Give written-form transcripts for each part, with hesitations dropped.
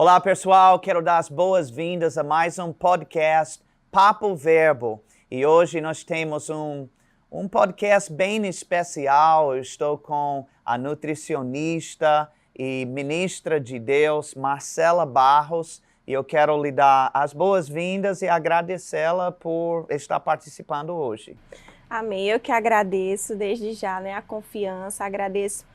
Olá, pessoal. Quero dar as boas-vindas a mais um podcast Papo Verbo. E hoje nós temos um podcast bem especial. Eu estou com a nutricionista e ministra de Deus, Marcela Barros, e eu quero lhe dar as boas-vindas e agradecê-la por estar participando hoje. Amém. Eu que agradeço desde já, a confiança, agradeço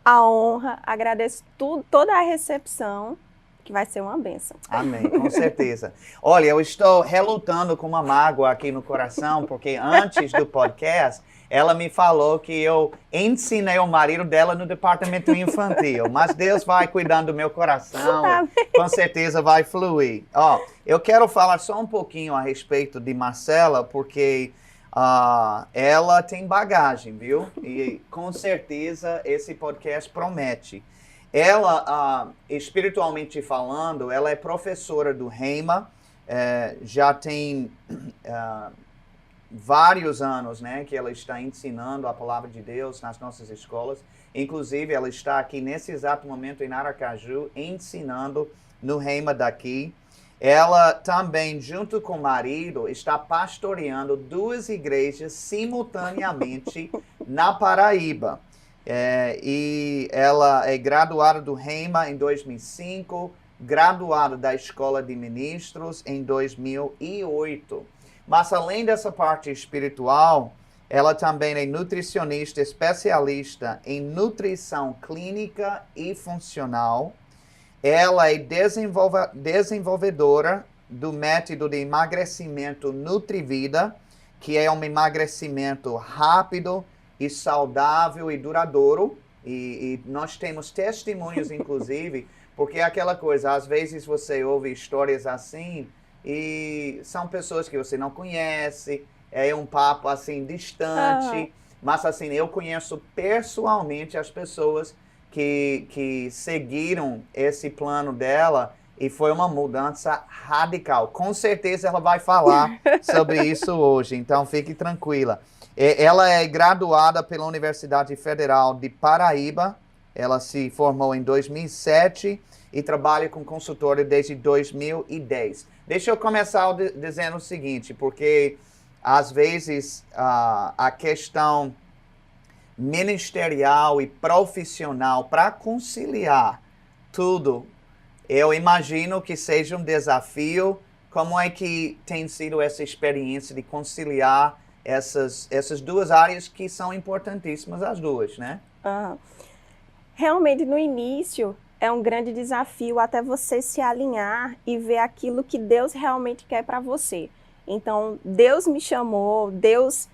a honra, agradeço toda a recepção, que vai ser uma bênção. Amém, com certeza. Olha, eu estou relutando com uma mágoa aqui no coração, porque antes do podcast, ela me falou que eu ensinei o marido dela no departamento infantil, mas Deus vai cuidando do meu coração, com certeza vai fluir. Eu quero falar só um pouquinho a respeito de Marcela, porque ela tem bagagem, viu? E com certeza esse podcast promete. Ela, espiritualmente falando, ela é professora do Rhema, já tem vários anos, né, que ela está ensinando a palavra de Deus nas nossas escolas. Inclusive, ela está aqui nesse exato momento em Aracaju, ensinando no Rhema daqui. Ela também, junto com o marido, está pastoreando 2 igrejas simultaneamente na Paraíba. E ela é graduada do Rhema em 2005, graduada da Escola de Ministros em 2008. Mas além dessa parte espiritual, ela também é nutricionista especialista em nutrição clínica e funcional. Ela é desenvolvedora do método de emagrecimento Nutrivida, que é um emagrecimento rápido e saudável e duradouro. E nós temos testemunhos, inclusive, porque é aquela coisa, às vezes você ouve histórias assim e são pessoas que você não conhece, é um papo assim distante, mas assim, eu conheço pessoalmente as pessoas que seguiram esse plano dela e foi uma mudança radical. Com certeza ela vai falar sobre isso hoje, então fique tranquila. Ela é graduada pela Universidade Federal de Paraíba, ela se formou em 2007 e trabalha com consultório desde 2010. Deixa eu começar dizendo o seguinte, porque às vezes a questão ministerial e profissional para conciliar tudo, eu imagino que seja um desafio. Como é que tem sido essa experiência de conciliar essas 2 áreas que são importantíssimas, as duas, né? Realmente, no início, é um grande desafio até você se alinhar e ver aquilo que Deus realmente quer para você. Então, Deus me chamou, Deus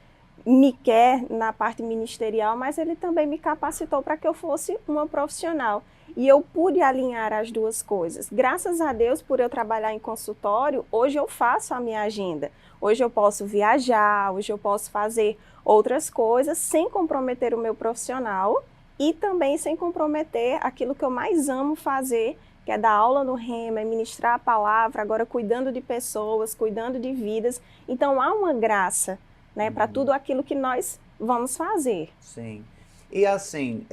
me quer na parte ministerial, mas Ele também me capacitou para que eu fosse uma profissional. E eu pude alinhar as 2 coisas. Graças a Deus, por eu trabalhar em consultório, hoje eu faço a minha agenda. Hoje eu posso viajar, hoje eu posso fazer outras coisas sem comprometer o meu profissional e também sem comprometer aquilo que eu mais amo fazer, que é dar aula no Rhema, ministrar a palavra, agora cuidando de pessoas, cuidando de vidas. Então há uma graça, né, para tudo aquilo que nós vamos fazer. Sim. E assim,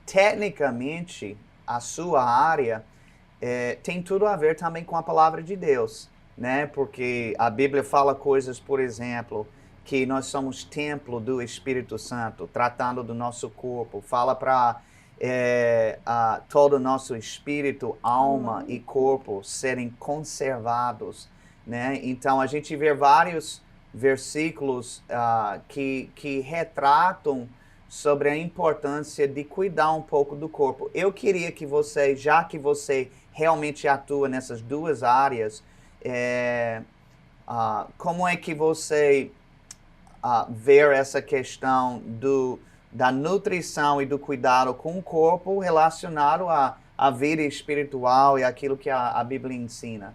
tecnicamente, a sua área tem tudo a ver também com a palavra de Deus, né? Porque a Bíblia fala coisas, por exemplo, que nós somos templo do Espírito Santo, tratando do nosso corpo. Fala para todo o nosso espírito, alma e corpo serem conservados, né? Então, a gente vê vários versículos que retratam sobre a importância de cuidar um pouco do corpo. Eu queria que você, já que você realmente atua nessas 2 áreas, como é que você vê essa questão da nutrição e do cuidado com o corpo relacionado à vida espiritual e aquilo que a Bíblia ensina?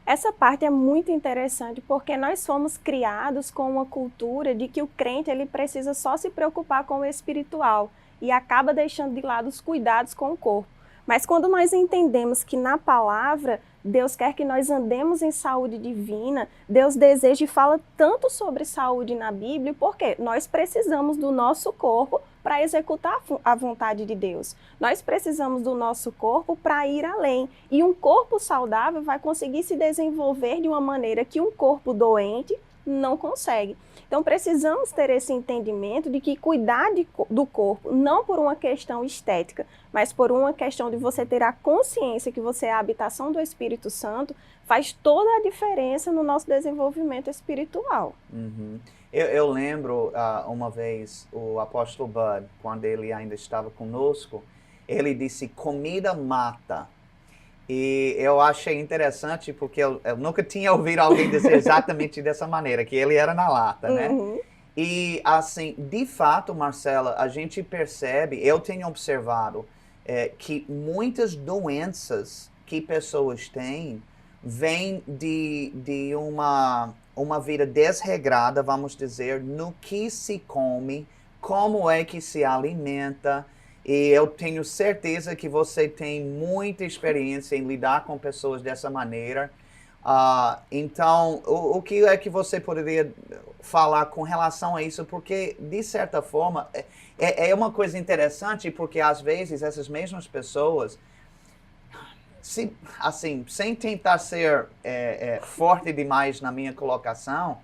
Essa parte é muito interessante porque nós fomos criados com uma cultura de que o crente ele precisa só se preocupar com o espiritual e acaba deixando de lado os cuidados com o corpo. Mas quando nós entendemos que na palavra Deus quer que nós andemos em saúde divina, Deus deseja e fala tanto sobre saúde na Bíblia, porque nós precisamos do nosso corpo para executar a vontade de Deus. Nós precisamos do nosso corpo para ir além. E um corpo saudável vai conseguir se desenvolver de uma maneira que um corpo doente não consegue. Então precisamos ter esse entendimento de que cuidar do corpo, não por uma questão estética, mas por uma questão de você ter a consciência que você é a habitação do Espírito Santo, faz toda a diferença no nosso desenvolvimento espiritual. Uhum. Eu lembro uma vez o apóstolo Bud, quando ele ainda estava conosco, ele disse: comida mata. E eu achei interessante porque eu nunca tinha ouvido alguém dizer exatamente dessa maneira, que ele era na lata, né? Uhum. E assim, de fato, Marcela, a gente percebe, eu tenho observado que muitas doenças que pessoas têm vêm de uma vida desregrada, vamos dizer, no que se come, como é que se alimenta. E eu tenho certeza que você tem muita experiência em lidar com pessoas dessa maneira. Então, o que é que você poderia falar com relação a isso? Porque, de certa forma, é uma coisa interessante, porque às vezes essas mesmas pessoas, sem tentar ser forte demais na minha colocação,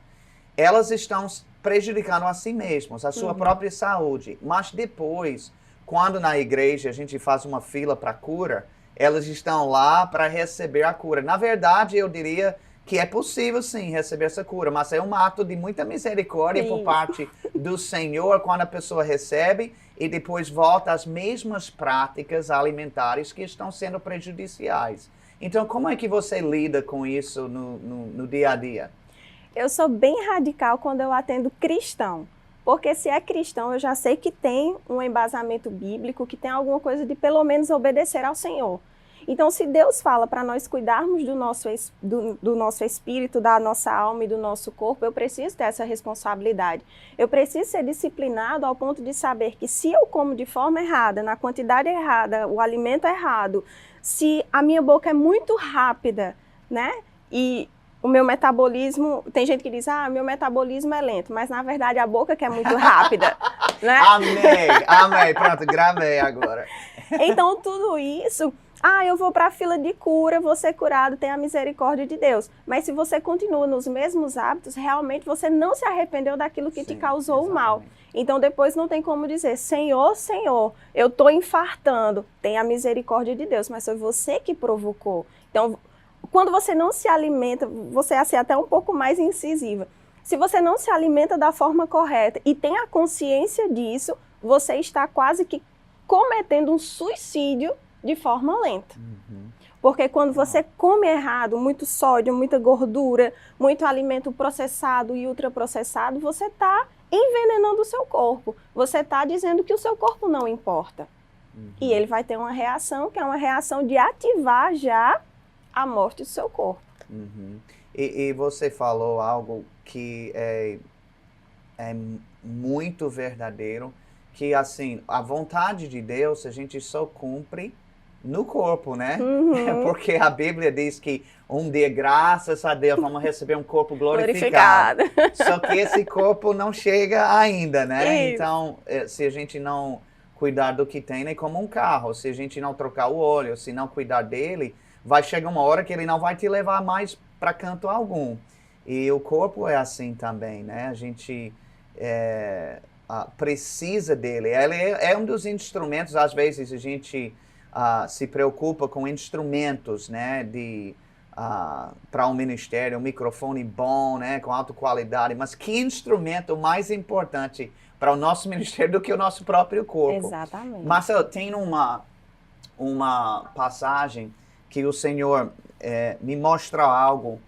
elas estão prejudicando a si mesmas, a sua própria saúde. Mas depois, quando na igreja a gente faz uma fila para cura, elas estão lá para receber a cura. Na verdade, eu diria que é possível sim receber essa cura, mas é um ato de muita misericórdia por parte do Senhor quando a pessoa recebe e depois volta às mesmas práticas alimentares que estão sendo prejudiciais. Então, como é que você lida com isso no dia a dia? Eu sou bem radical quando eu atendo cristão. Porque se é cristão, eu já sei que tem um embasamento bíblico, que tem alguma coisa de pelo menos obedecer ao Senhor. Então, se Deus fala para nós cuidarmos do nosso espírito, da nossa alma e do nosso corpo, eu preciso ter essa responsabilidade. Eu preciso ser disciplinado ao ponto de saber que se eu como de forma errada, na quantidade errada, o alimento errado, se a minha boca é muito rápida, né? E o meu metabolismo, tem gente que diz, meu metabolismo é lento, mas na verdade a boca que é muito rápida, né? Amei, pronto, gravei agora. Então tudo isso, eu vou para a fila de cura, vou ser curado, tem a misericórdia de Deus. Mas se você continua nos mesmos hábitos, realmente você não se arrependeu daquilo que te causou o mal. Então depois não tem como dizer, Senhor, Senhor, eu estou infartando, tem a misericórdia de Deus, mas foi você que provocou. Então, quando você não se alimenta, você é até um pouco mais incisiva. Se você não se alimenta da forma correta e tem a consciência disso, você está quase que cometendo um suicídio de forma lenta. Porque quando você come errado, muito sódio, muita gordura, muito alimento processado e ultraprocessado, você está envenenando o seu corpo. Você está dizendo que o seu corpo não importa. E ele vai ter uma reação, que é uma reação de ativar já a morte do seu corpo. E você falou algo que é muito verdadeiro, que assim, a vontade de Deus a gente só cumpre no corpo, né? Porque a Bíblia diz que um dia, graças a Deus, vamos receber um corpo glorificado. Só que esse corpo não chega ainda, né? Isso. Então, se a gente não cuidar do que tem, é como um carro. Se a gente não trocar o óleo, se não cuidar dele, vai chegar uma hora que ele não vai te levar mais para canto algum. E o corpo é assim também, né? A gente precisa dele. Ele é um dos instrumentos, às vezes a gente se preocupa com instrumentos, né? Para um ministério, um microfone bom, né? Com alta qualidade. Mas que instrumento mais importante para o nosso ministério do que o nosso próprio corpo? Exatamente. Marcelo, tem uma passagem que o Senhor me mostra algo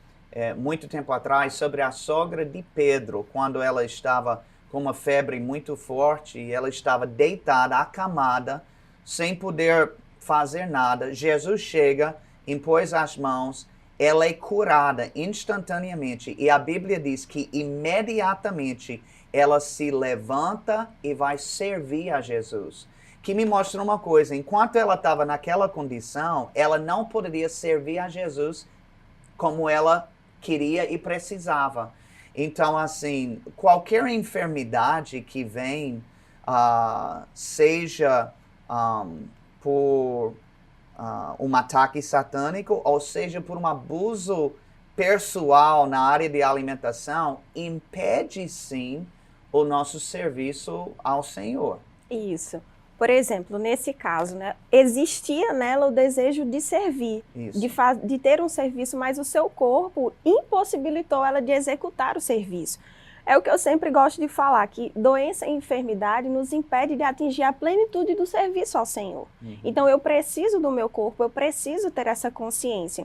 muito tempo atrás sobre a sogra de Pedro, quando ela estava com uma febre muito forte e ela estava deitada, acamada, sem poder fazer nada. Jesus chega, impôs as mãos, ela é curada instantaneamente. E a Bíblia diz que imediatamente ela se levanta e vai servir a Jesus. que me mostra uma coisa. Enquanto ela estava naquela condição, ela não poderia servir a Jesus como ela queria e precisava. Então, assim, qualquer enfermidade que vem, seja por um ataque satânico, ou seja, por um abuso pessoal na área de alimentação, impede sim o nosso serviço ao Senhor. Isso. Por exemplo, nesse caso, né, existia nela o desejo de servir, de ter um serviço, mas o seu corpo impossibilitou ela de executar o serviço. É o que eu sempre gosto de falar, que doença e enfermidade nos impede de atingir a plenitude do serviço ao Senhor. Então, eu preciso do meu corpo, eu preciso ter essa consciência.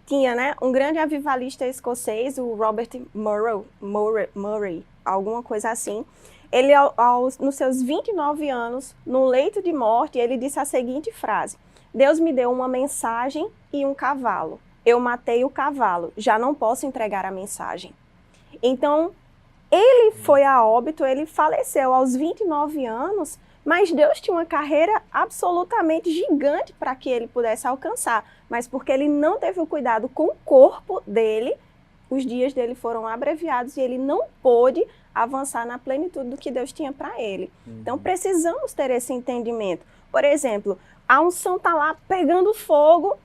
Tinha, né, um grande avivalista escocês, o Robert Murray, alguma coisa assim. Ele, nos seus 29 anos, no leito de morte, ele disse a seguinte frase: Deus me deu uma mensagem e um cavalo. Eu matei o cavalo, já não posso entregar a mensagem. Então, ele foi a óbito, ele faleceu aos 29 anos, mas Deus tinha uma carreira absolutamente gigante para que ele pudesse alcançar. Mas porque ele não teve o cuidado com o corpo dele, os dias dele foram abreviados e ele não pôde avançar na plenitude do que Deus tinha para ele. Então, precisamos ter esse entendimento. Por exemplo, a unção está lá pegando fogo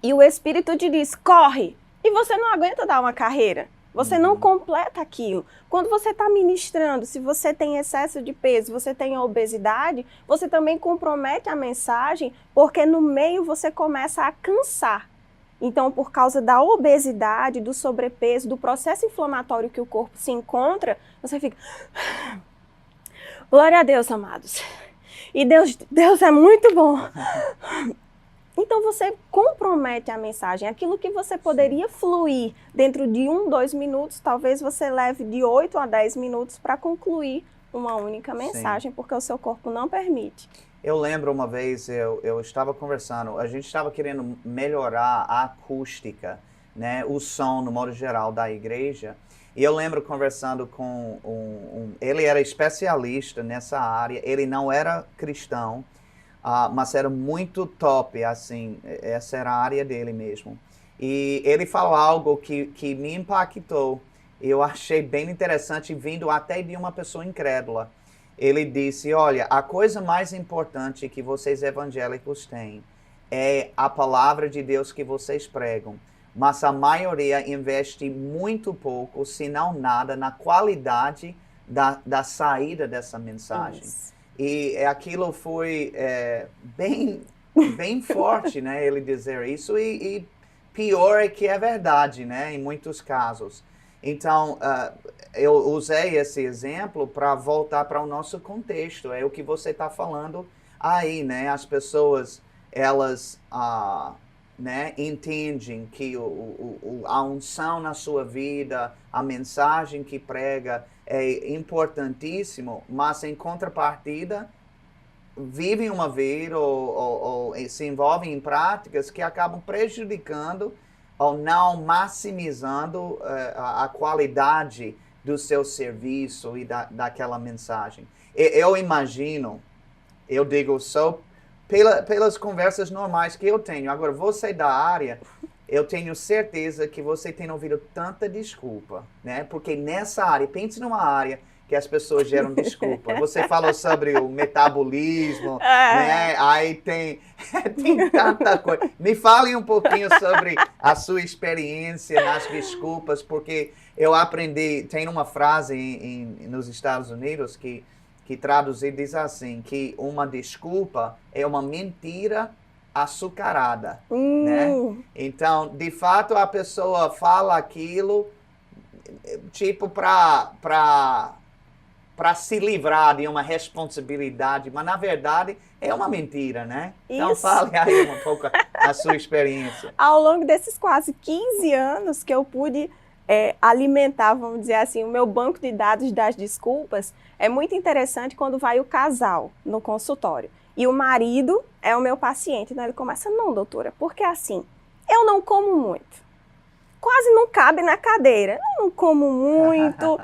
e o Espírito te diz, corre! E você não aguenta dar uma carreira. Você não completa aquilo. Quando você está ministrando, se você tem excesso de peso, você tem obesidade, você também compromete a mensagem, porque no meio você começa a cansar. Então, por causa da obesidade, do sobrepeso, do processo inflamatório que o corpo se encontra, você fica... Glória a Deus, amados. E Deus é muito bom. Então, você compromete a mensagem. Aquilo que você poderia fluir dentro de 2 minutos, talvez você leve de 8 a 10 minutos para concluir uma única mensagem, porque o seu corpo não permite. Eu lembro uma vez, eu estava conversando, a gente estava querendo melhorar a acústica, né, o som, no modo geral, da igreja. E eu lembro conversando com ele era especialista nessa área, ele não era cristão, mas era muito top, assim, essa era a área dele mesmo. E ele falou algo que me impactou, eu achei bem interessante, vindo até de uma pessoa incrédula. Ele disse, olha, a coisa mais importante que vocês evangélicos têm é a palavra de Deus que vocês pregam, mas a maioria investe muito pouco, se não nada, na qualidade da saída dessa mensagem. Isso. E aquilo foi bem forte, né, ele dizer isso, e pior é que é verdade, né, em muitos casos. Então, eu usei esse exemplo para voltar para o nosso contexto, é o que você está falando aí, né, as pessoas, elas né, entendem que a unção na sua vida, a mensagem que prega é importantíssimo, mas em contrapartida vivem uma vida ou se envolvem em práticas que acabam prejudicando ou não maximizando a qualidade do seu serviço e daquela mensagem. Eu imagino, eu digo só pelas conversas normais que eu tenho. Agora, você da área, eu tenho certeza que você tem ouvido tanta desculpa, né? Porque nessa área, pense numa área que as pessoas geram desculpa. Você falou sobre o metabolismo, né? Aí tem tanta coisa. Me fale um pouquinho sobre a sua experiência nas desculpas, porque eu aprendi, tem uma frase nos Estados Unidos que traduzir diz assim, que uma desculpa é uma mentira açucarada, né? Então, de fato, a pessoa fala aquilo, tipo, para se livrar de uma responsabilidade, mas, na verdade, é uma mentira, né? Isso. Então, fale aí um pouco a sua experiência. Ao longo desses quase 15 anos que eu pude alimentar, vamos dizer assim, o meu banco de dados das desculpas, é muito interessante quando vai o casal no consultório. E o marido é o meu paciente, né? Ele começa, não, doutora, porque assim, eu não como muito. Quase não cabe na cadeira. Eu não como muito.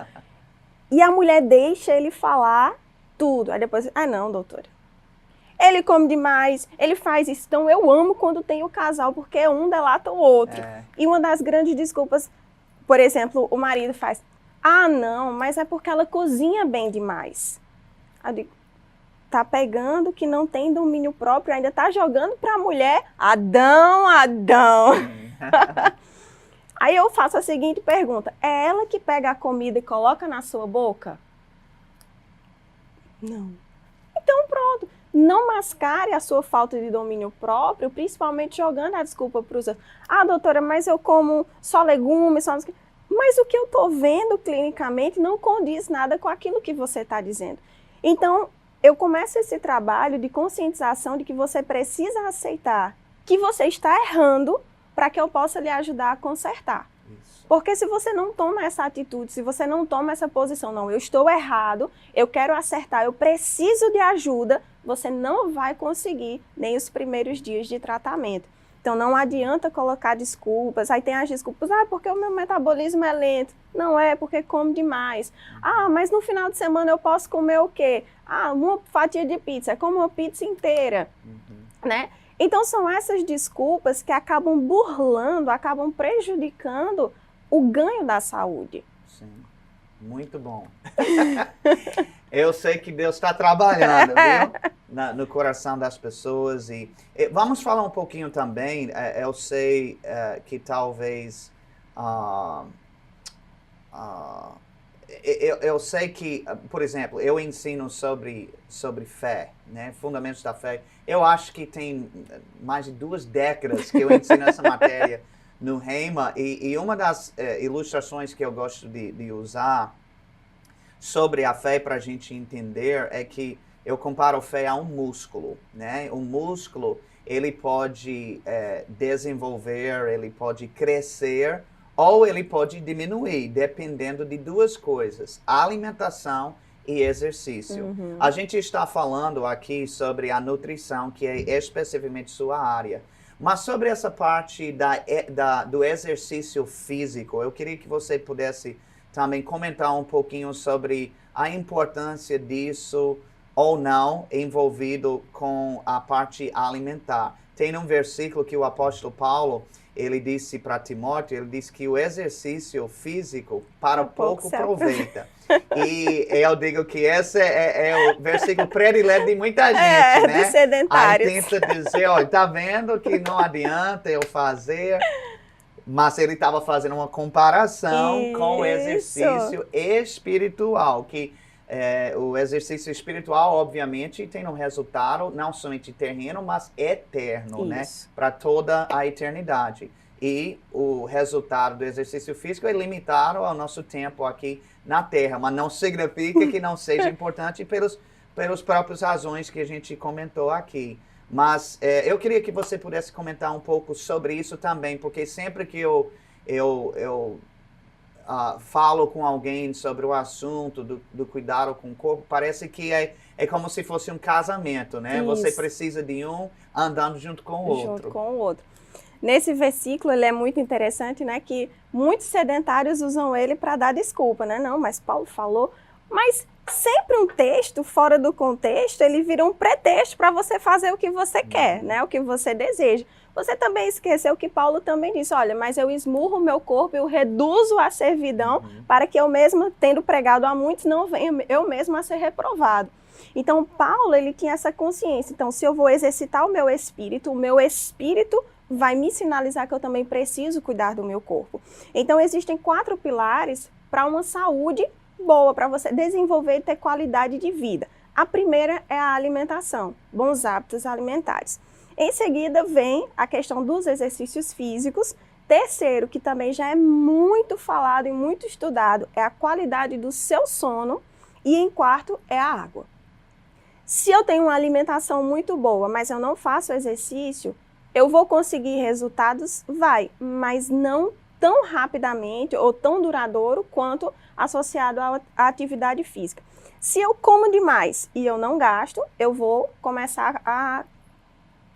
E a mulher deixa ele falar tudo. Aí depois, não, doutora, ele come demais, ele faz isso. Então eu amo quando tem o casal, porque um delata o outro. E uma das grandes desculpas, por exemplo, o marido faz, ah, não, mas é porque ela cozinha bem demais. Eu digo, tá pegando que não tem domínio próprio, ainda tá jogando pra mulher, Adão. Aí eu faço a seguinte pergunta, é ela que pega a comida e coloca na sua boca? Não. Então pronto, não mascare a sua falta de domínio próprio, principalmente jogando a desculpa para os outros. Ah, doutora, mas eu como só legumes, só... Mas o que eu estou vendo clinicamente não condiz nada com aquilo que você está dizendo. Então, eu começo esse trabalho de conscientização de que você precisa aceitar que você está errando para que eu possa lhe ajudar a consertar. Isso. Porque se você não toma essa atitude, se você não toma essa posição, não, eu estou errado, eu quero acertar, eu preciso de ajuda, você não vai conseguir nem os primeiros dias de tratamento. Então, não adianta colocar desculpas. Aí tem as desculpas, porque o meu metabolismo é lento. Não é, porque como demais. Ah, mas no final de semana eu posso comer o quê? Ah, uma fatia de pizza, como uma pizza inteira, né? Então, são essas desculpas que acabam burlando, acabam prejudicando o ganho da saúde. Sim, muito bom. Eu sei que Deus está trabalhando, viu? No coração das pessoas. E vamos falar um pouquinho também, eu sei que talvez... eu sei que, por exemplo, eu ensino sobre fé, né? Fundamentos da fé. Eu acho que tem mais de 2 décadas que eu ensino essa matéria no Rhema. E uma das ilustrações que eu gosto de usar sobre a fé para a gente entender é que eu comparo a fé a um músculo, né? Um músculo, ele pode desenvolver, ele pode crescer ou ele pode diminuir, dependendo de 2 coisas, alimentação e exercício. A gente está falando aqui sobre a nutrição, que é especificamente sua área. Mas sobre essa parte do exercício físico, eu queria que você pudesse também comentar um pouquinho sobre a importância disso ou não envolvido com a parte alimentar. Tem um versículo que o apóstolo Paulo, ele disse para Timóteo, ele disse que o exercício físico para pouco aproveita. E eu digo que esse é o versículo predileto de muita gente, né? Dos sedentários. Aí tenta dizer, olha, tá vendo que não adianta eu fazer... Mas ele estava fazendo uma comparação com o exercício espiritual, que o exercício espiritual, obviamente, tem um resultado não somente terreno, mas eterno, né? Para toda a eternidade. E o resultado do exercício físico é limitado ao nosso tempo aqui na Terra, mas não significa que não seja importante pelas próprias razões que a gente comentou aqui. Mas eu queria que você pudesse comentar um pouco sobre isso também, porque sempre que eu falo com alguém sobre o assunto do cuidado com o corpo, parece que é como se fosse um casamento, né? Isso. Você precisa de um andando junto com o outro. Junto com o outro. Nesse versículo, ele é muito interessante, né? Que muitos sedentários usam ele para dar desculpa, né? Não, mas Paulo falou... Mas sempre um texto fora do contexto, ele vira um pretexto para você fazer o que você quer, né? O que você deseja. Você também esqueceu que Paulo também disse, olha, mas eu esmurro o meu corpo, eu reduzo a servidão para que eu mesma, tendo pregado a muitos, não venha eu mesma a ser reprovado. Então, Paulo, ele tinha essa consciência. Então, se eu vou exercitar o meu espírito vai me sinalizar que eu também preciso cuidar do meu corpo. Então, existem 4 pilares para uma saúde boa, para você desenvolver e ter qualidade de vida. A primeira é a alimentação, bons hábitos alimentares. Em seguida vem a questão dos exercícios físicos. Terceiro, que também já é muito falado e muito estudado, é a qualidade do seu sono. E em quarto é a água. Se eu tenho uma alimentação muito boa, mas eu não faço exercício, eu vou conseguir resultados? Vai, mas não tão rapidamente ou tão duradouro quanto associado à atividade física. Se eu como demais e eu não gasto, eu vou começar a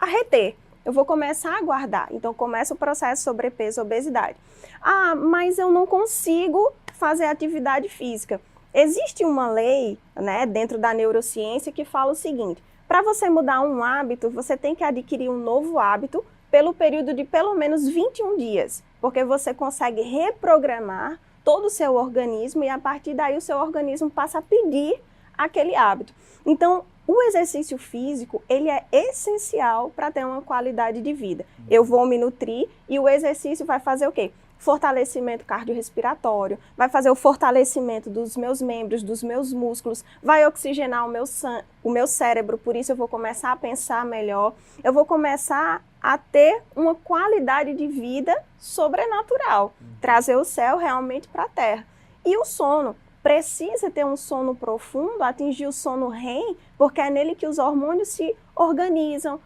reter, eu vou começar a guardar. Então começa o processo de sobrepeso, obesidade. Ah, mas eu não consigo fazer atividade física. Existe uma lei, né, dentro da neurociência que fala o seguinte, Para você mudar um hábito, você tem que adquirir um novo hábito pelo período de pelo menos 21 dias, porque você consegue reprogramar todo o seu organismo e a partir daí o seu organismo passa a pedir aquele hábito. Então, o exercício físico, ele é essencial para ter uma qualidade de vida. Eu vou me nutrir e o exercício vai fazer o quê? Fortalecimento cardiorrespiratório, vai fazer o fortalecimento dos meus membros, dos meus músculos, vai oxigenar o meu cérebro, por isso eu vou começar a pensar melhor, eu vou começar a ter uma qualidade de vida sobrenatural, trazer o céu realmente para a terra. E o sono, precisa ter um sono profundo, atingir o sono REM, porque é nele que os hormônios se organizam,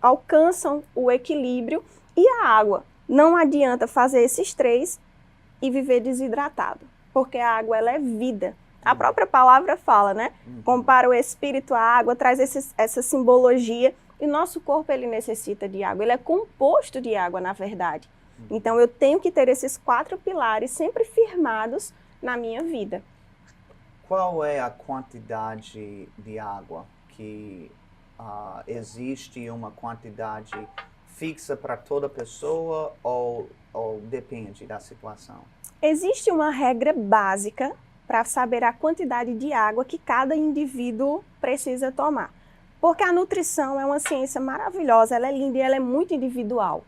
alcançam o equilíbrio. E a água, não adianta fazer esses três e viver desidratado, porque a água ela é vida. A própria palavra fala, né? Compara o espírito à água, traz essa simbologia, e nosso corpo ele necessita de água, ele é composto de água, na verdade. Então eu tenho que ter esses 4 pilares sempre firmados na minha vida. Qual é a quantidade de água que existe uma quantidade fixa para toda pessoa ou depende da situação? Existe uma regra básica para saber a quantidade de água que cada indivíduo precisa tomar. Porque a nutrição é uma ciência maravilhosa, ela é linda e ela é muito individual.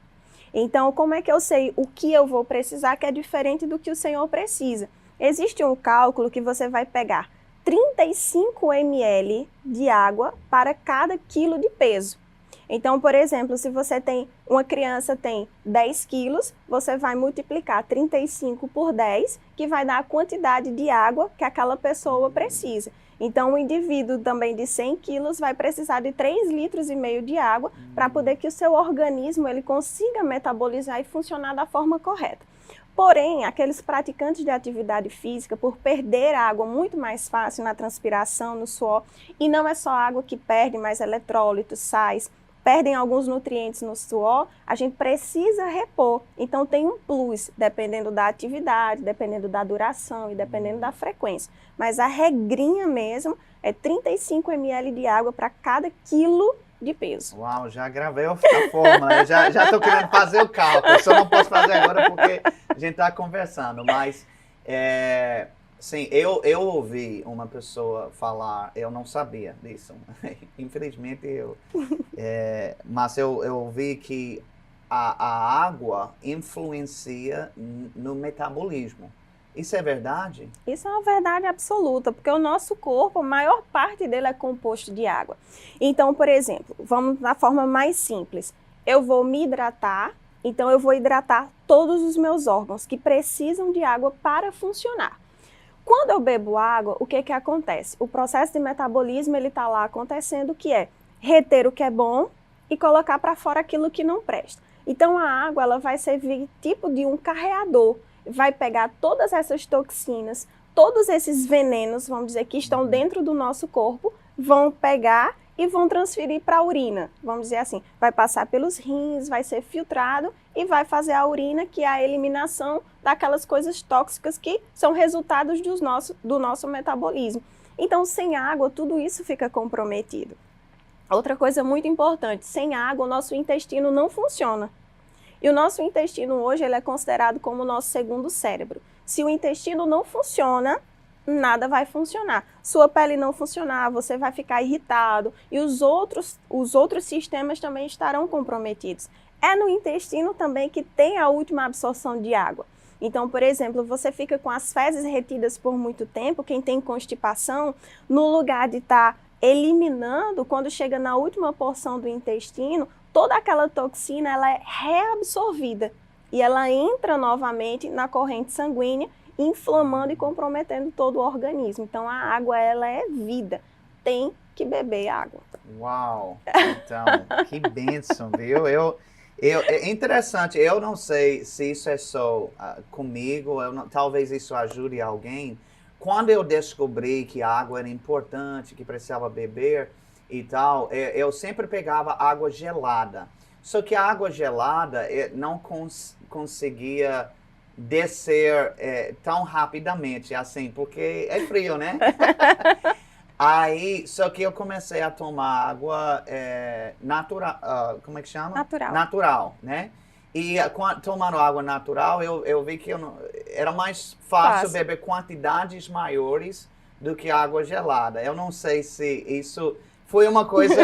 Então, como é que eu sei o que eu vou precisar que é diferente do que o Senhor precisa? Existe um cálculo que você vai pegar 35 ml de água para cada quilo de peso. Então, por exemplo, se você tem, uma criança tem 10 quilos, você vai multiplicar 35 por 10, que vai dar a quantidade de água que aquela pessoa precisa. Então, um indivíduo também de 100 quilos vai precisar de 3,5 litros de água para poder que o seu organismo ele consiga metabolizar e funcionar da forma correta. Porém, aqueles praticantes de atividade física, por perder água muito mais fácil na transpiração, no suor, e não é só água que perde, mas eletrólitos, sais, perdem alguns nutrientes no suor, a gente precisa repor. Então tem um plus, dependendo da atividade, dependendo da duração e dependendo da frequência. Mas a regrinha mesmo é 35 ml de água para cada quilo de peso. Uau, já gravei a fórmula, eu já estou querendo fazer o cálculo, só não posso fazer agora porque a gente está conversando, mas sim, eu ouvi uma pessoa falar, eu não sabia disso, infelizmente mas eu ouvi que a água influencia no metabolismo. Isso é verdade? Isso é uma verdade absoluta, porque o nosso corpo, a maior parte dele é composto de água. Então, por exemplo, vamos na forma mais simples. Eu vou me hidratar, então eu vou hidratar todos os meus órgãos que precisam de água para funcionar. Quando eu bebo água, o que acontece? O processo de metabolismo ele está lá acontecendo, que é reter o que é bom e colocar para fora aquilo que não presta. Então a água ela vai servir tipo de um carreador, vai pegar todas essas toxinas, todos esses venenos, vamos dizer, que estão dentro do nosso corpo, vão pegar e vão transferir para a urina, vamos dizer assim, vai passar pelos rins, vai ser filtrado e vai fazer a urina, que é a eliminação daquelas coisas tóxicas que são resultados do nosso metabolismo. Então, sem água, tudo isso fica comprometido. Outra coisa muito importante, sem água, o nosso intestino não funciona. E o nosso intestino hoje ele é considerado como o nosso segundo cérebro. Se o intestino não funciona, nada vai funcionar. Sua pele não funcionar, você vai ficar irritado e os outros sistemas também estarão comprometidos. É no intestino também que tem a última absorção de água. Então, por exemplo, você fica com as fezes retidas por muito tempo, quem tem constipação, no lugar de estar eliminando, quando chega na última porção do intestino, toda aquela toxina ela é reabsorvida e ela entra novamente na corrente sanguínea, inflamando e comprometendo todo o organismo. Então a água ela é vida, tem que beber água. Uau! Então, que bênção, viu? É interessante, eu não sei se isso é só comigo, talvez isso ajude alguém. Quando eu descobri que a água era importante, que precisava beber e tal, eu sempre pegava água gelada. Só que a água gelada não conseguia descer tão rapidamente, assim, porque é frio, né? Aí, só que eu comecei a tomar água natural, como é que chama? Natural. Natural, né? E tomando água natural, eu vi que era mais fácil beber quantidades maiores do que água gelada. Eu não sei se isso foi uma coisa,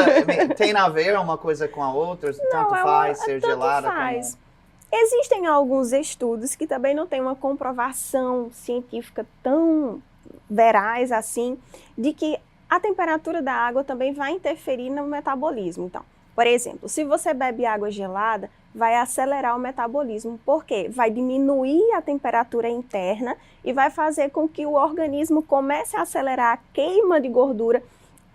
tem a ver uma coisa com a outra, tanto faz ser gelada faz. como... Existem alguns estudos que também não têm uma comprovação científica tão veraz assim, de que a temperatura da água também vai interferir no metabolismo. Então, por exemplo, se você bebe água gelada, vai acelerar o metabolismo. Por quê? Vai diminuir a temperatura interna e vai fazer com que o organismo comece a acelerar a queima de gordura,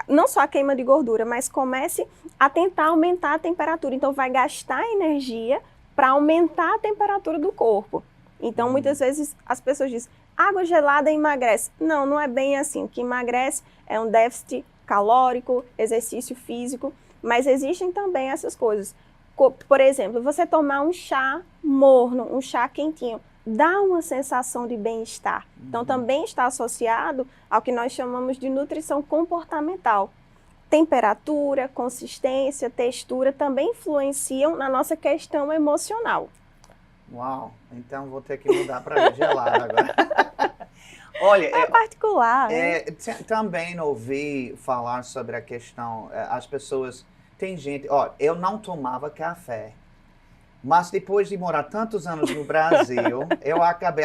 não só a queima de gordura, mas comece a tentar aumentar a temperatura. Então, vai gastar energia para aumentar a temperatura do corpo. Então, muitas vezes as pessoas dizem, água gelada emagrece. Não, não é bem assim. O que emagrece é um déficit calórico, exercício físico, mas existem também essas coisas. Por exemplo, você tomar um chá morno, um chá quentinho, dá uma sensação de bem-estar. Então, também está associado ao que nós chamamos de nutrição comportamental. Temperatura, consistência, textura também influenciam na nossa questão emocional. Uau, então vou ter que mudar para gelada agora. Olha, é particular. Também ouvi falar sobre a questão, as pessoas, tem gente, eu não tomava café, mas depois de morar tantos anos no Brasil,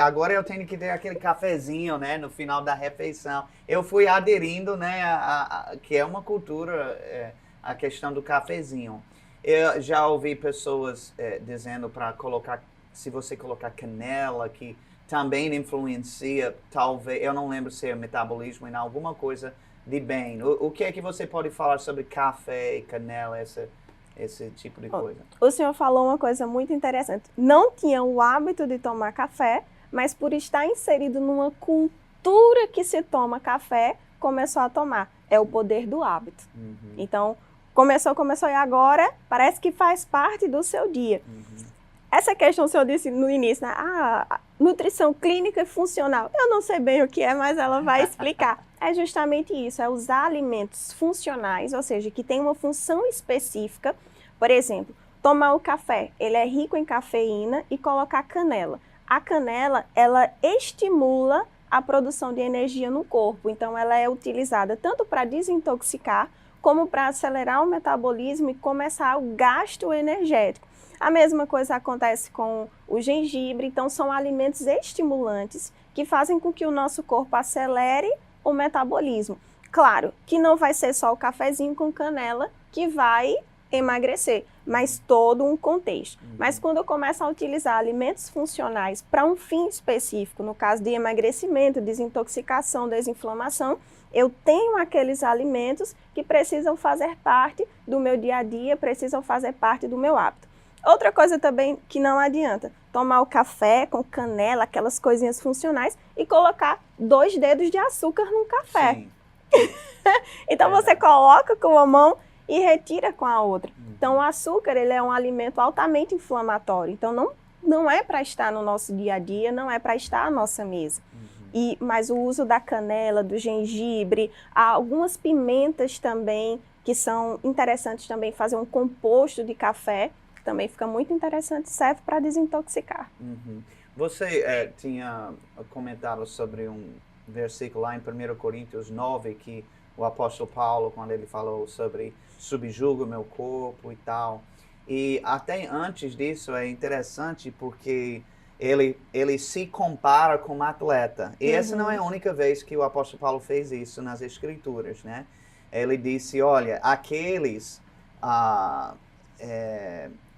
agora eu tenho que ter aquele cafezinho, né, no final da refeição. Eu fui aderindo, né, que é uma cultura, a questão do cafezinho. Eu já ouvi pessoas dizendo para colocar, se você colocar canela, que também influencia, talvez, eu não lembro se é metabolismo em alguma coisa de bem. O que é que você pode falar sobre café e canela, esse tipo de coisa? O senhor falou uma coisa muito interessante. Não tinha o hábito de tomar café, mas por estar inserido numa cultura que se toma café, começou a tomar. É o poder do hábito. Então, começou e agora parece que faz parte do seu dia. Essa questão, o senhor disse no início, né? Nutrição clínica e funcional. Eu não sei bem o que é, mas ela vai explicar. É justamente isso, é usar alimentos funcionais, ou seja, que tem uma função específica. Por exemplo, tomar o café, ele é rico em cafeína, e colocar canela. A canela, ela estimula a produção de energia no corpo, então ela é utilizada tanto para desintoxicar, como para acelerar o metabolismo e começar o gasto energético. A mesma coisa acontece com o gengibre, então são alimentos estimulantes que fazem com que o nosso corpo acelere o metabolismo. Claro que não vai ser só o cafezinho com canela que vai emagrecer, mas todo um contexto. Mas quando eu começo a utilizar alimentos funcionais para um fim específico, no caso de emagrecimento, desintoxicação, desinflamação, eu tenho aqueles alimentos que precisam fazer parte do meu dia a dia, precisam fazer parte do meu hábito. Outra coisa também que não adianta, tomar o café com canela, aquelas coisinhas funcionais, e colocar 2 dedos de açúcar num café. Sim. Então você coloca com uma mão e retira com a outra. Então o açúcar, ele é um alimento altamente inflamatório, então não é para estar no nosso dia a dia, não é para estar à nossa mesa. Mas o uso da canela, do gengibre, algumas pimentas também, que são interessantes também, fazer um composto de café, também fica muito interessante, serve para desintoxicar. Você tinha comentado sobre um versículo lá em 1 Coríntios 9, que o apóstolo Paulo, quando ele falou sobre subjugo meu corpo e tal. E até antes disso é interessante porque ele se compara com um atleta. E essa não é a única vez que o apóstolo Paulo fez isso nas Escrituras, né? Ele disse, olha, aqueles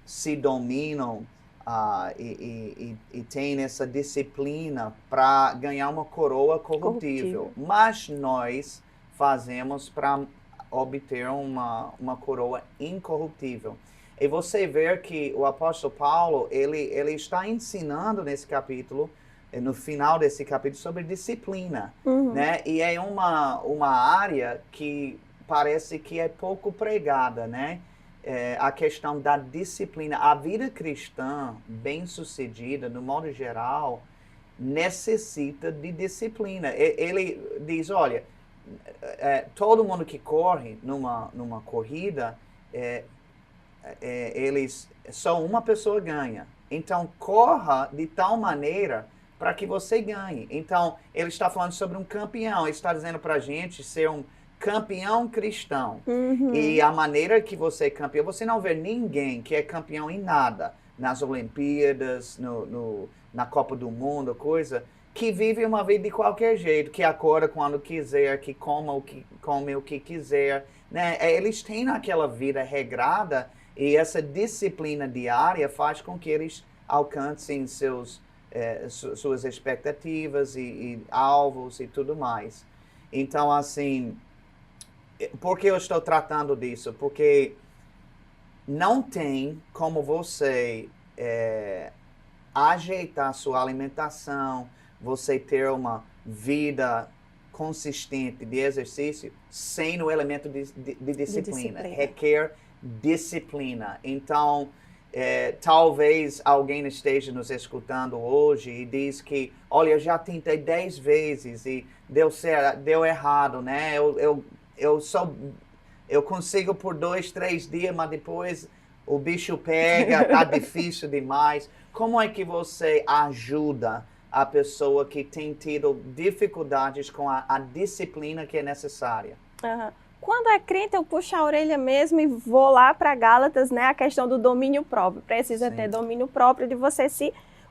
se dominam e têm essa disciplina para ganhar uma coroa corruptível. Mas nós fazemos para obter uma coroa incorruptível. E você vê que o apóstolo Paulo, ele está ensinando nesse capítulo, no final desse capítulo, sobre disciplina, né? E é uma área que parece que é pouco pregada, né? A questão da disciplina. A vida cristã bem-sucedida, no modo geral, necessita de disciplina. Ele diz, olha, todo mundo que corre numa corrida, eles só uma pessoa ganha. Então, corra de tal maneira para que você ganhe. Então, ele está falando sobre um campeão. Ele está dizendo para a gente ser um campeão cristão. E a maneira que você é campeão, você não vê ninguém que é campeão em nada, nas Olimpíadas, na Copa do Mundo, coisa, que vive uma vida de qualquer jeito, que acorda quando quiser, que come o que quiser, né? Eles têm aquela vida regrada e essa disciplina diária faz com que eles alcancem suas expectativas e alvos e tudo mais. Então, assim, por que eu estou tratando disso? Porque não tem como você ajeitar sua alimentação, você ter uma vida consistente de exercício sem o elemento de disciplina. Requer disciplina. Então, talvez alguém esteja nos escutando hoje e diz que, olha, eu já tentei 10 vezes e deu errado, né? Eu consigo por 2, 3 dias, mas depois o bicho pega, tá difícil demais. Como é que você ajuda a pessoa que tem tido dificuldades com a disciplina que é necessária? Quando é crente, eu puxo a orelha mesmo e vou lá para Gálatas, né? A questão do domínio próprio. Precisa ter domínio próprio de você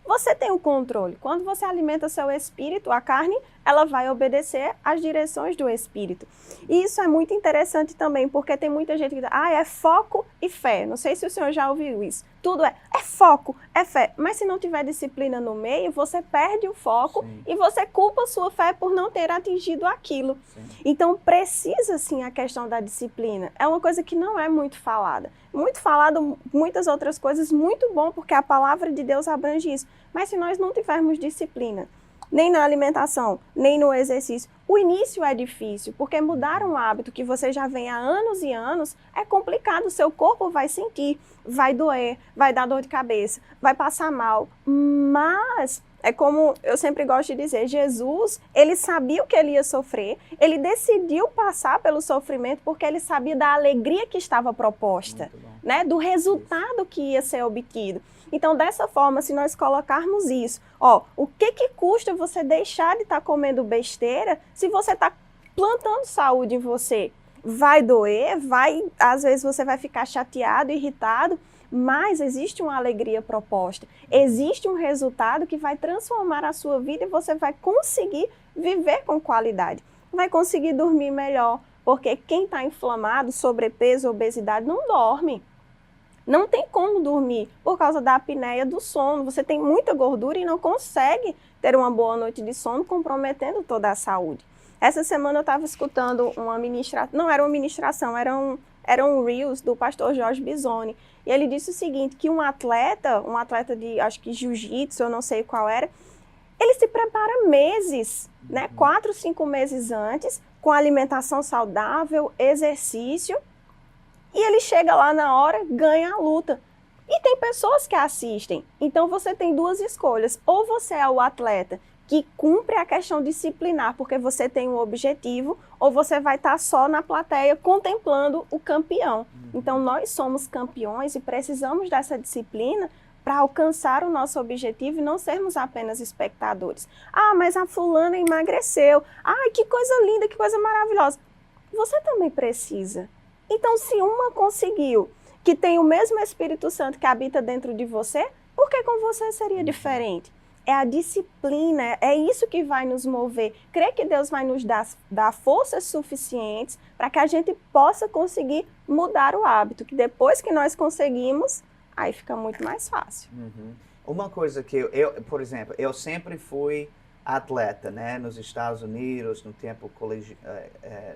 Você tem o controle. Quando você alimenta seu espírito, a carne, ela vai obedecer às direções do espírito. E isso é muito interessante também, porque tem muita gente que diz, é foco e fé. Não sei se o senhor já ouviu isso. Tudo é foco, é fé. Mas se não tiver disciplina no meio, você perde o foco e você culpa a sua fé por não ter atingido aquilo. Então, precisa sim a questão da disciplina. É uma coisa que não é muito falada. Muito falado, muitas outras coisas, muito bom, porque a palavra de Deus abrange isso. Mas se nós não tivermos disciplina, nem na alimentação, nem no exercício, o início é difícil, porque mudar um hábito que você já vem há anos e anos é complicado. O seu corpo vai sentir, vai doer, vai dar dor de cabeça, vai passar mal. Mas é como eu sempre gosto de dizer, Jesus, ele sabia o que ele ia sofrer, ele decidiu passar pelo sofrimento porque ele sabia da alegria que estava proposta, né? Do resultado que ia ser obtido. Então, dessa forma, se nós colocarmos isso, o que custa você deixar de estar comendo besteira se você está plantando saúde em você? Vai doer, às vezes você vai ficar chateado, irritado, mas existe uma alegria proposta, existe um resultado que vai transformar a sua vida e você vai conseguir viver com qualidade, vai conseguir dormir melhor, porque quem está inflamado, sobrepeso, obesidade, não dorme. Não tem como dormir por causa da apneia do sono. Você tem muita gordura e não consegue ter uma boa noite de sono, comprometendo toda a saúde. Essa semana eu estava escutando uma ministração, não era uma ministração, era um Reels do pastor Jorge Bisoni. E ele disse o seguinte, que um atleta de, acho que jiu-jitsu, eu não sei qual era, ele se prepara meses, né? 4, 5 meses antes, com alimentação saudável, exercício, e ele chega lá na hora, ganha a luta. E tem pessoas que assistem. Então você tem 2 escolhas. Ou você é o atleta que cumpre a questão disciplinar, porque você tem um objetivo, ou você vai estar só na plateia contemplando o campeão. Então nós somos campeões e precisamos dessa disciplina para alcançar o nosso objetivo e não sermos apenas espectadores. Mas a fulana emagreceu. Que coisa linda, que coisa maravilhosa. Você também precisa. Então, se uma conseguiu, que tem o mesmo Espírito Santo que habita dentro de você, por que com você seria diferente? É a disciplina, é isso que vai nos mover. Crer que Deus vai nos dar forças suficientes para que a gente possa conseguir mudar o hábito, que depois que nós conseguimos, aí fica muito mais fácil. Uma coisa que por exemplo, eu sempre fui atleta, né, nos Estados Unidos, no tempo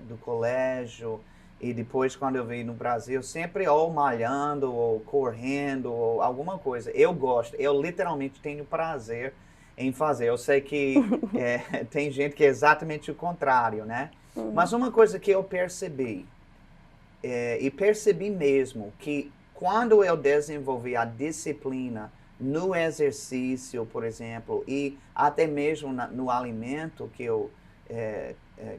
do colégio, e depois, quando eu vim no Brasil, sempre ou malhando, ou correndo, ou alguma coisa. Eu gosto, eu literalmente tenho prazer em fazer. Eu sei que tem gente que é exatamente o contrário, né? Mas uma coisa que eu percebi, e percebi mesmo, que quando eu desenvolvi a disciplina no exercício, por exemplo, e até mesmo no alimento que eu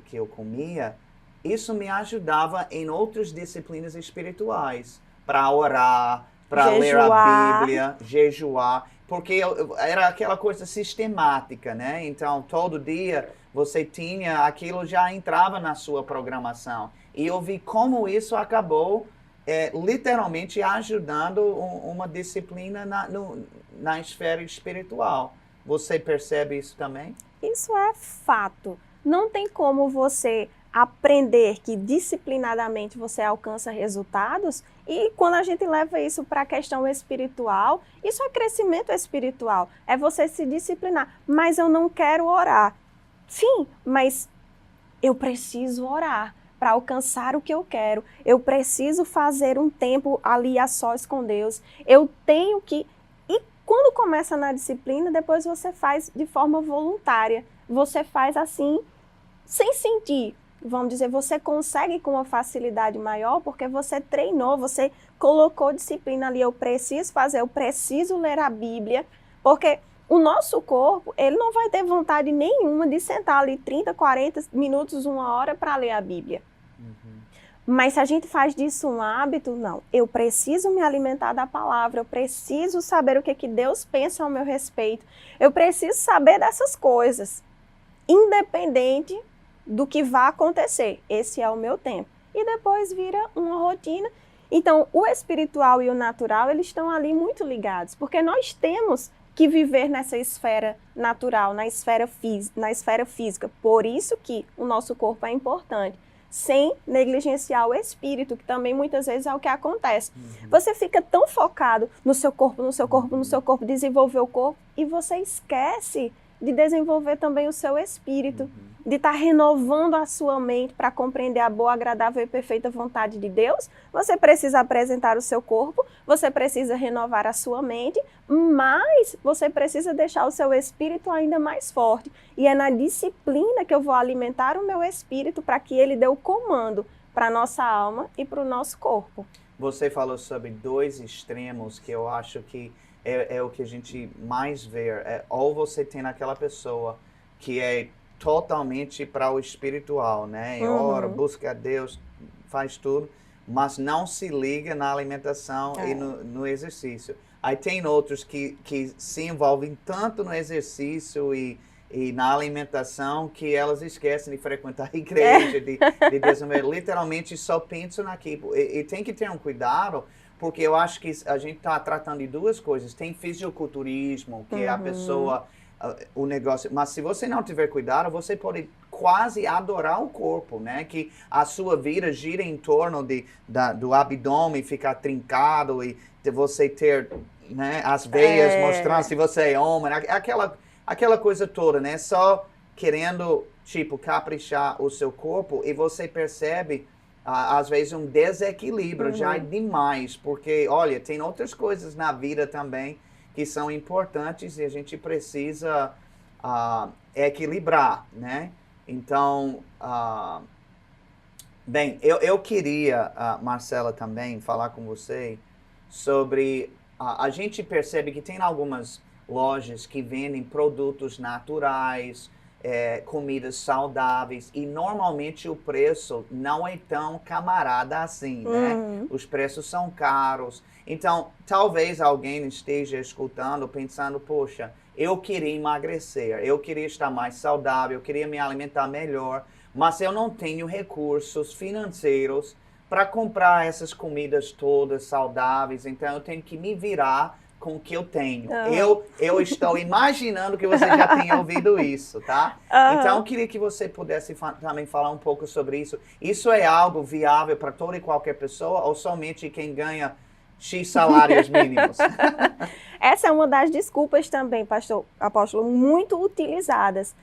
que eu comia, isso me ajudava em outras disciplinas espirituais, para orar, para ler a Bíblia, jejuar, porque era aquela coisa sistemática, né? Então, todo dia você tinha, aquilo já entrava na sua programação. E eu vi como isso acabou literalmente ajudando uma disciplina na esfera espiritual. Você percebe isso também? Isso é fato. Não tem como você aprender que disciplinadamente você alcança resultados, e quando a gente leva isso para a questão espiritual, isso é crescimento espiritual, é você se disciplinar. Mas eu não quero orar. Sim, mas eu preciso orar para alcançar o que eu quero. Eu preciso fazer um tempo ali a sós com Deus. Eu tenho que... E quando começa na disciplina, depois você faz de forma voluntária. Você faz assim, sem sentir. Vamos dizer, você consegue com uma facilidade maior porque você treinou, você colocou disciplina ali. Eu preciso fazer, eu preciso ler a Bíblia, porque o nosso corpo, ele não vai ter vontade nenhuma de sentar ali 30, 40 minutos, 1 hora para ler a Bíblia. Mas se a gente faz disso um hábito, não. Eu preciso me alimentar da palavra, eu preciso saber o que Deus pensa ao meu respeito, eu preciso saber dessas coisas, independente do que vai acontecer. Esse é o meu tempo. E depois vira uma rotina. Então, o espiritual e o natural, eles estão ali muito ligados, porque nós temos que viver nessa esfera natural, na esfera física. Por isso que o nosso corpo é importante, sem negligenciar o espírito, que também muitas vezes é o que acontece. Você fica tão focado no seu corpo, desenvolver o corpo, e você esquece de desenvolver também o seu espírito, de estar renovando a sua mente para compreender a boa, agradável e perfeita vontade de Deus. Você precisa apresentar o seu corpo, você precisa renovar a sua mente, mas você precisa deixar o seu espírito ainda mais forte. E é na disciplina que eu vou alimentar o meu espírito para que ele dê o comando para a nossa alma e para o nosso corpo. Você falou sobre 2 extremos que eu acho que é o que a gente mais vê. Ou você tem aquela pessoa que é totalmente para o espiritual, né? Ora, busca a Deus, faz tudo, mas não se liga na alimentação e no exercício. Aí tem outros que se envolvem tanto no exercício e na alimentação que elas esquecem de frequentar a igreja, de desenvolver. Literalmente só pensam naquilo. E tem que ter um cuidado, porque eu acho que a gente está tratando de 2 coisas. Tem fisiculturismo, que é a pessoa, o negócio. Mas se você não tiver cuidado, você pode quase adorar o corpo, né? Que a sua vida gira em torno do abdômen ficar trincado e de você ter, né, as veias mostrando se você é homem. Aquela coisa toda, né? Só querendo, tipo, caprichar o seu corpo, e você percebe às vezes um desequilíbrio já é demais, porque, olha, tem outras coisas na vida também que são importantes e a gente precisa equilibrar, né? Então, bem, eu queria, Marcela, também falar com você sobre, a gente percebe que tem algumas lojas que vendem produtos naturais, comidas saudáveis, e normalmente o preço não é tão camarada assim, né? Os preços são caros. Então, talvez alguém esteja escutando pensando, poxa, eu queria emagrecer, eu queria estar mais saudável, eu queria me alimentar melhor, mas eu não tenho recursos financeiros para comprar essas comidas todas saudáveis, então eu tenho que me virar com o que eu tenho. Eu estou imaginando que você já tenha ouvido isso, tá? Então, eu queria que você pudesse também falar um pouco sobre isso. Isso é algo viável para toda e qualquer pessoa, ou somente quem ganha X salários mínimos? Essa é uma das desculpas também, apóstolo, muito utilizadas.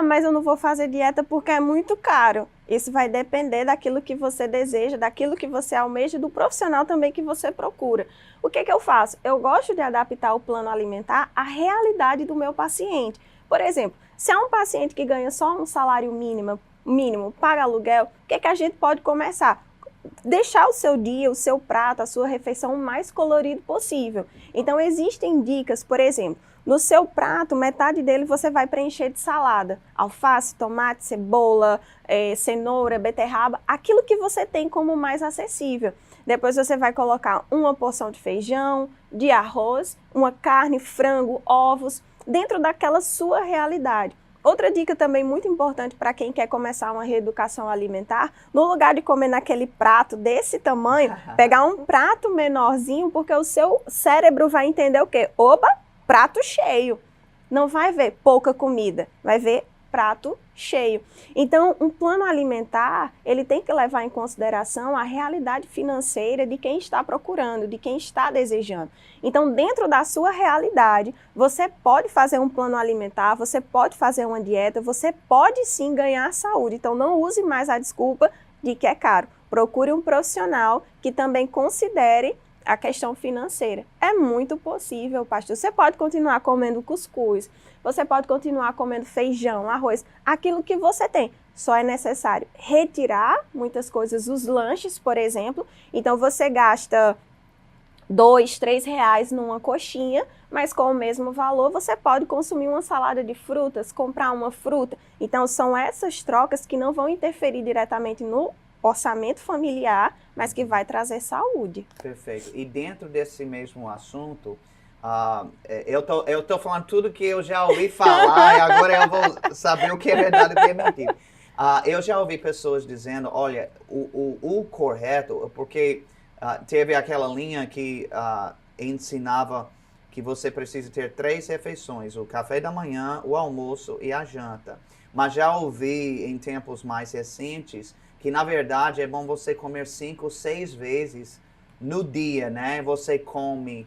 Mas eu não vou fazer dieta porque é muito caro. Isso vai depender daquilo que você deseja, daquilo que você almeja, do profissional também que você procura. O que eu faço? Eu gosto de adaptar o plano alimentar à realidade do meu paciente. Por exemplo, se é um paciente que ganha só um salário mínimo, paga aluguel, o que a gente pode começar? deixar o seu dia, o seu prato, a sua refeição o mais colorido possível. Então, existem dicas, por exemplo, no seu prato, metade dele você vai preencher de salada. Alface, tomate, cebola, cenoura, beterraba, aquilo que você tem como mais acessível. Depois você vai colocar uma porção de feijão, de arroz, uma carne, frango, ovos, dentro daquela sua realidade. Outra dica também muito importante para quem quer começar uma reeducação alimentar, no lugar de comer naquele prato desse tamanho, pegar um prato menorzinho, porque o seu cérebro vai entender o quê? Opa, prato cheio. Não vai ver pouca comida, vai ver prato cheio. Então, um plano alimentar, ele tem que levar em consideração a realidade financeira de quem está procurando, de quem está desejando. Então, dentro da sua realidade, você pode fazer um plano alimentar, você pode fazer uma dieta, você pode sim ganhar saúde. Então, não use mais a desculpa de que é caro. Procure um profissional que também considere a questão financeira. É muito possível, pastor. Você pode continuar comendo cuscuz, você pode continuar comendo feijão, arroz, aquilo que você tem. Só é necessário retirar muitas coisas, os lanches, por exemplo. Então, você gasta R$2, R$3 numa coxinha, mas com o mesmo valor você pode consumir uma salada de frutas, comprar uma fruta. Então, são essas trocas que não vão interferir diretamente no orçamento familiar, mas que vai trazer saúde. Perfeito. E dentro desse mesmo assunto, eu tô falando tudo que eu já ouvi falar e agora eu vou saber o que é verdade e o que é mentira. Eu já ouvi pessoas dizendo, olha, o correto, porque teve aquela linha que ensinava que você precisa ter 3 refeições, o café da manhã, o almoço e a janta. Mas já ouvi em tempos mais recentes que, na verdade, é bom você comer 5, 6 vezes no dia, né? Você come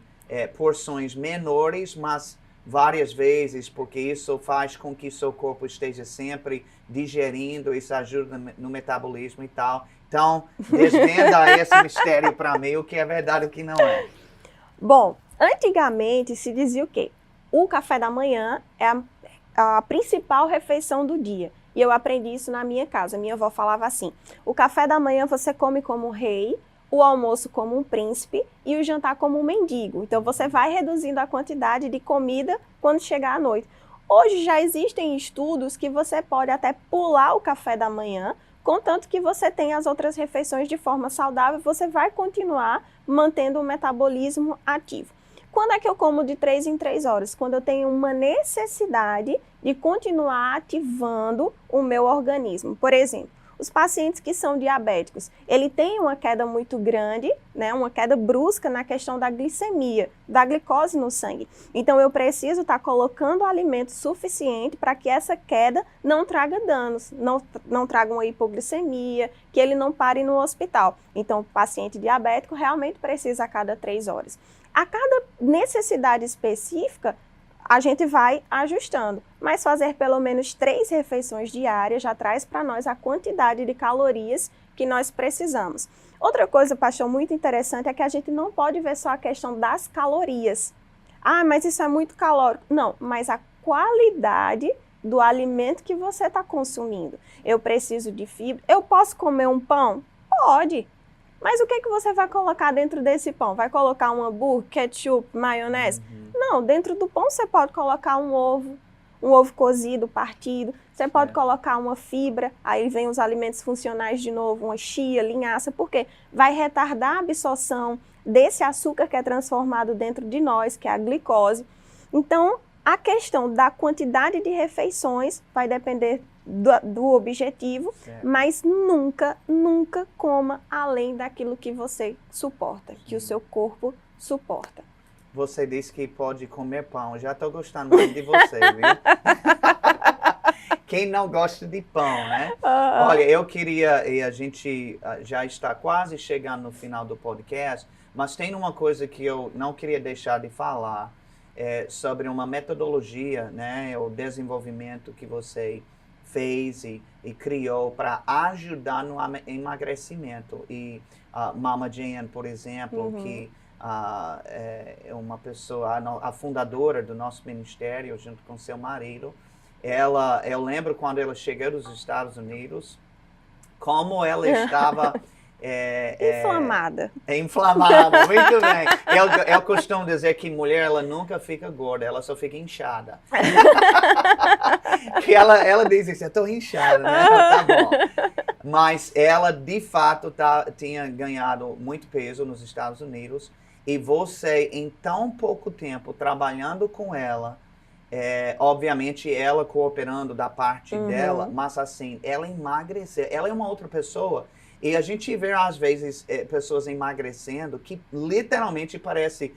porções menores, mas várias vezes, porque isso faz com que seu corpo esteja sempre digerindo, isso ajuda no metabolismo e tal. Então, desvenda esse mistério para mim, o que é verdade e o que não é. Bom, antigamente se dizia o quê? O café da manhã é a principal refeição do dia. E eu aprendi isso na minha casa. Minha avó falava assim: o café da manhã você come como um rei, o almoço como um príncipe e o jantar como um mendigo. Então você vai reduzindo a quantidade de comida quando chegar à noite. Hoje já existem estudos que você pode até pular o café da manhã, contanto que você tenha as outras refeições de forma saudável, você vai continuar mantendo o metabolismo ativo. Quando é que eu como de 3 em 3 horas? Quando eu tenho uma necessidade de continuar ativando o meu organismo. Por exemplo, os pacientes que são diabéticos, ele tem uma queda muito grande, né, uma queda brusca na questão da glicemia, da glicose no sangue. Então, eu preciso estar colocando alimento suficiente para que essa queda não traga danos, não traga uma hipoglicemia, que ele não pare no hospital. Então, o paciente diabético realmente precisa a cada 3 horas. A cada necessidade específica, a gente vai ajustando, mas fazer pelo menos 3 refeições diárias já traz para nós a quantidade de calorias que nós precisamos. Outra coisa, pastor, muito interessante é que a gente não pode ver só a questão das calorias. Ah, mas isso é muito calórico. Não, mas a qualidade do alimento que você está consumindo. Eu preciso de fibra. Eu posso comer um pão? Pode. Mas o que você vai colocar dentro desse pão? Vai colocar um hambúrguer, ketchup, maionese? Não, dentro do pão você pode colocar um ovo cozido, partido. Você pode colocar uma fibra, aí vem os alimentos funcionais de novo, uma chia, linhaça, porque vai retardar a absorção desse açúcar que é transformado dentro de nós, que é a glicose. Então, a questão da quantidade de refeições vai depender do objetivo, mas nunca coma além daquilo que você suporta, que o seu corpo suporta. Você disse que pode comer pão. Já estou gostando muito de você, viu? Quem não gosta de pão, né? Olha, eu queria, e a gente já está quase chegando no final do podcast, mas tem uma coisa que eu não queria deixar de falar, sobre uma metodologia, né? O desenvolvimento que você fez e criou para ajudar no emagrecimento. E Mama Jane, por exemplo, que é uma pessoa, a fundadora do nosso ministério, junto com seu marido, eu lembro quando ela chegou dos Estados Unidos, como ela estava Inflamada. É inflamada, muito bem. Eu costumo dizer que mulher, ela nunca fica gorda, ela só fica inchada. Que ela diz isso, eu tô inchada, né? Tá bom. Mas ela, de fato, tinha ganhado muito peso nos Estados Unidos. E você, em tão pouco tempo, trabalhando com ela, obviamente ela cooperando da parte dela, mas assim, ela emagreceu. Ela é uma outra pessoa. E a gente vê, às vezes, pessoas emagrecendo que literalmente parece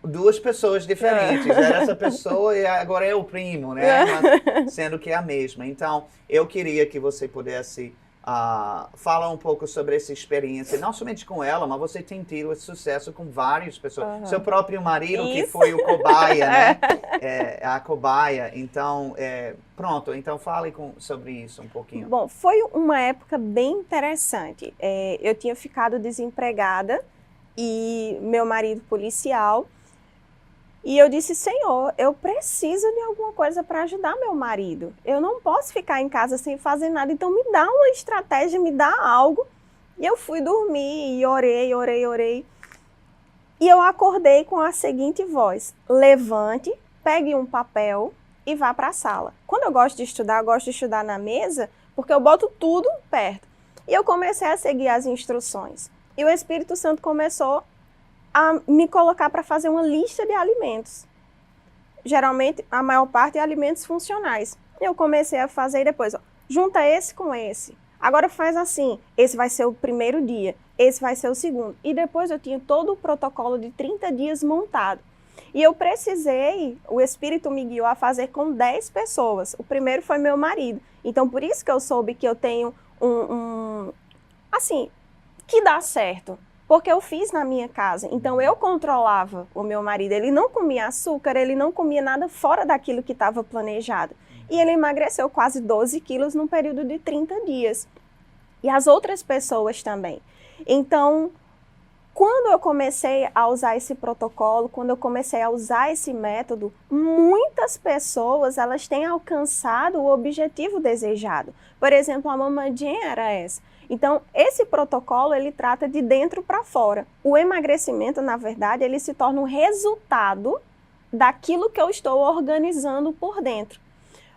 duas pessoas diferentes. Era essa pessoa e agora é o primo, né? Mas, sendo que é a mesma. Então, eu queria que você pudesse falar um pouco sobre essa experiência, não somente com ela, mas você tem tido esse sucesso com várias pessoas. Seu próprio marido, que foi o cobaia, né? A cobaia. Então, pronto. Então, fale sobre isso um pouquinho. Bom, foi uma época bem interessante. Eu tinha ficado desempregada e meu marido policial. E eu disse, Senhor, eu preciso de alguma coisa para ajudar meu marido. Eu não posso ficar em casa sem fazer nada, então me dá uma estratégia, me dá algo. E eu fui dormir e orei. E eu acordei com a seguinte voz: levante, pegue um papel e vá para a sala. Quando eu gosto de estudar na mesa, porque eu boto tudo perto. E eu comecei a seguir as instruções. E o Espírito Santo começou a me colocar para fazer uma lista de alimentos. Geralmente, a maior parte é alimentos funcionais. Eu comecei a fazer e depois, junta esse com esse. Agora faz assim, esse vai ser o primeiro dia, esse vai ser o segundo. E depois eu tinha todo o protocolo de 30 dias montado. E eu precisei, o Espírito me guiou a fazer com 10 pessoas. O primeiro foi meu marido. Então, por isso que eu soube que eu tenho assim, que dá certo. Porque eu fiz na minha casa. Então, eu controlava o meu marido. Ele não comia açúcar, ele não comia nada fora daquilo que estava planejado. E ele emagreceu quase 12 quilos num período de 30 dias. E as outras pessoas também. Então, quando eu comecei a usar esse protocolo, quando eu comecei a usar esse método, muitas pessoas, elas têm alcançado o objetivo desejado. Por exemplo, a Mama Jen era essa. Então, esse protocolo, ele trata de dentro para fora. O emagrecimento, na verdade, ele se torna um resultado daquilo que eu estou organizando por dentro.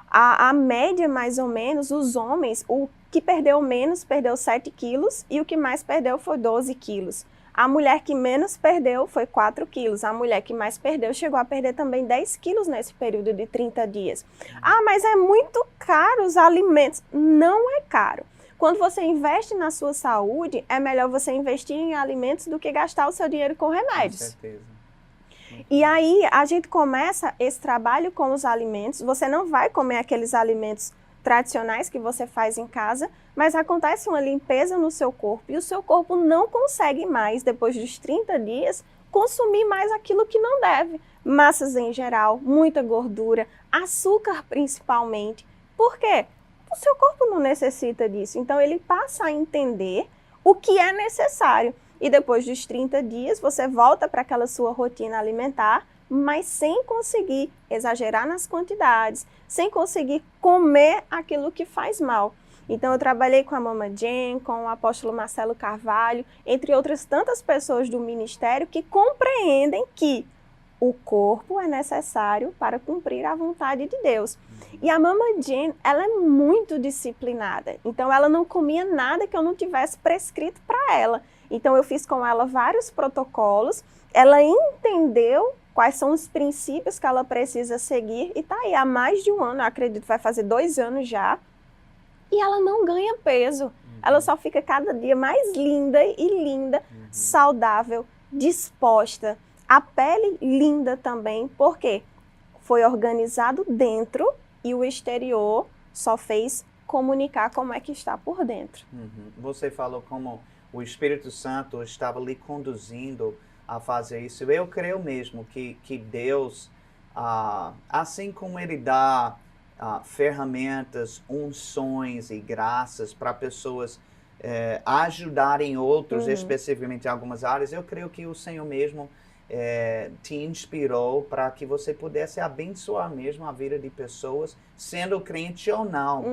A média, mais ou menos, os homens, o que perdeu menos, perdeu 7 quilos e o que mais perdeu foi 12 quilos. A mulher que menos perdeu foi 4 quilos. A mulher que mais perdeu chegou a perder também 10 quilos nesse período de 30 dias. Ah, mas é muito caro os alimentos. Não é caro. Quando você investe na sua saúde, é melhor você investir em alimentos do que gastar o seu dinheiro com remédios. Com certeza. E aí, a gente começa esse trabalho com os alimentos. Você não vai comer aqueles alimentos tradicionais que você faz em casa, mas acontece uma limpeza no seu corpo e o seu corpo não consegue mais, depois dos 30 dias, consumir mais aquilo que não deve. Massas em geral, muita gordura, açúcar principalmente. Por quê? O seu corpo não necessita disso. Então, ele passa a entender o que é necessário. E depois dos 30 dias, você volta para aquela sua rotina alimentar, mas sem conseguir exagerar nas quantidades, sem conseguir comer aquilo que faz mal. Então, eu trabalhei com a Mama Jen, com o apóstolo Marcelo Carvalho, entre outras tantas pessoas do ministério que compreendem que o corpo é necessário para cumprir a vontade de Deus. E a Mama Jen, ela é muito disciplinada. Então, ela não comia nada que eu não tivesse prescrito para ela. Então, eu fiz com ela vários protocolos. Ela entendeu quais são os princípios que ela precisa seguir. E tá aí, há mais de um ano, eu acredito, vai fazer 2 anos já. E ela não ganha peso. Ela só fica cada dia mais linda e linda, saudável, disposta. A pele linda também, porque foi organizado dentro e o exterior só fez comunicar como é que está por dentro. Você falou como o Espírito Santo estava lhe conduzindo a fazer isso. Eu creio mesmo que Deus, assim como Ele dá ferramentas, unções e graças para pessoas ajudarem outros, especificamente em algumas áreas, eu creio que o Senhor mesmo te inspirou para que você pudesse abençoar mesmo a vida de pessoas, sendo crente ou não,